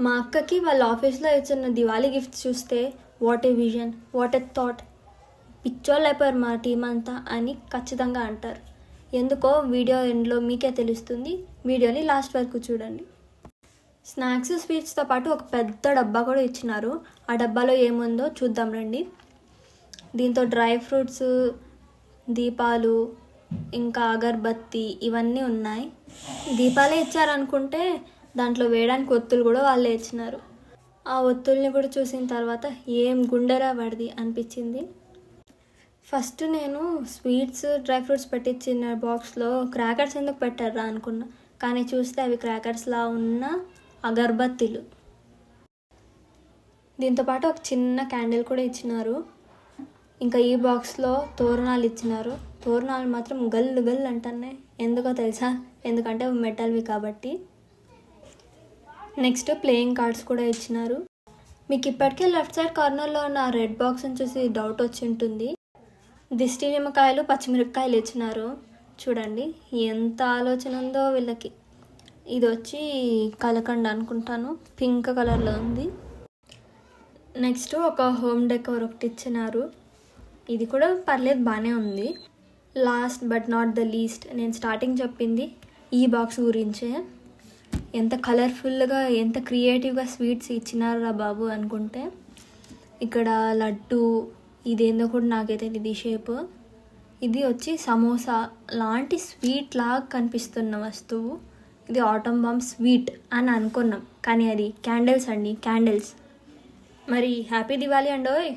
మా అక్కకి వాళ్ళ ఆఫీస్లో ఇచ్చిన దివాళీ గిఫ్ట్స్ చూస్తే what a vision, what a thought, పిచ్చోళ్ళు అయిపోయారు మా టీం అంతా అని ఖచ్చితంగా అంటారు. ఎందుకో వీడియో ఎండ్లో మీకే తెలుస్తుంది. వీడియోని లాస్ట్ వరకు చూడండి. స్నాక్స్ స్వీట్స్తో పాటు ఒక పెద్ద డబ్బా కూడా ఇచ్చినారు. ఆ డబ్బాలో ఏముందో చూద్దాం రండి. దీంతో డ్రై ఫ్రూట్స్, దీపాలు, ఇంకా అగర్బత్తి ఇవన్నీ ఉన్నాయి. దీపాలే ఇచ్చారనుకుంటే దాంట్లో వేయడానికి ఒత్తులు కూడా వాళ్ళే ఇచ్చినారు. ఆ ఒత్తుల్ని కూడా చూసిన తర్వాత ఏం గుండెరా పడిది అనిపించింది. ఫస్ట్ నేను స్వీట్స్, డ్రై ఫ్రూట్స్ పెట్టించిన బాక్స్లో క్రాకర్స్ ఎందుకు పెట్టారా అనుకున్నా, కానీ చూస్తే అవి క్రాకర్స్లా ఉన్న అగర్బత్తిలు. దీంతోపాటు ఒక చిన్న క్యాండిల్ కూడా ఇచ్చినారు. ఇంకా ఈ బాక్స్లో తోరణాలు ఇచ్చినారు. తోరణాలు మాత్రం గల్లు గల్లు అంటున్నాయి. ఎందుకో తెలుసా? ఎందుకంటే మెటల్వి కాబట్టి. నెక్స్ట్ ప్లేయింగ్ కార్డ్స్ కూడా ఇచ్చినారు. మీకు ఇప్పటికే లెఫ్ట్ సైడ్ కార్నర్లో ఉన్న రెడ్ బాక్స్ని చూసి డౌట్ వచ్చి ఉంటుంది. దిష్టి నిమ్మకాయలు, పచ్చిమిరపకాయలు ఇచ్చినారు. చూడండి ఎంత ఆలోచన ఉందో వీళ్ళకి. ఇది వచ్చి కలకండ అనుకుంటాను, పింక్ కలర్లో ఉంది. నెక్స్ట్ ఒక హోమ్ డెకోర్ ఒకటి ఇచ్చినారు. ఇది కూడా పర్లేదు, బాగానే ఉంది. Last but not the least, నేను స్టార్టింగ్ చెప్పింది ఈ బాక్స్ గురించే. ఎంత కలర్ఫుల్గా, ఎంత క్రియేటివ్గా స్వీట్స్ ఇచ్చినారా బాబు అనుకుంటే. ఇక్కడ లడ్డు, ఇదేందో కూడా నాకైతే ఇది షేప్. ఇది వచ్చి సమోసా లాంటి స్వీట్ లాగా కనిపిస్తున్న వస్తువు. ఇది ఆటమ్ బాంబ్ స్వీట్ అని అనుకున్నాం, కానీ అది క్యాండిల్స్ అండి, క్యాండిల్స్. మరి హ్యాపీ దివాళీ అండోయ్.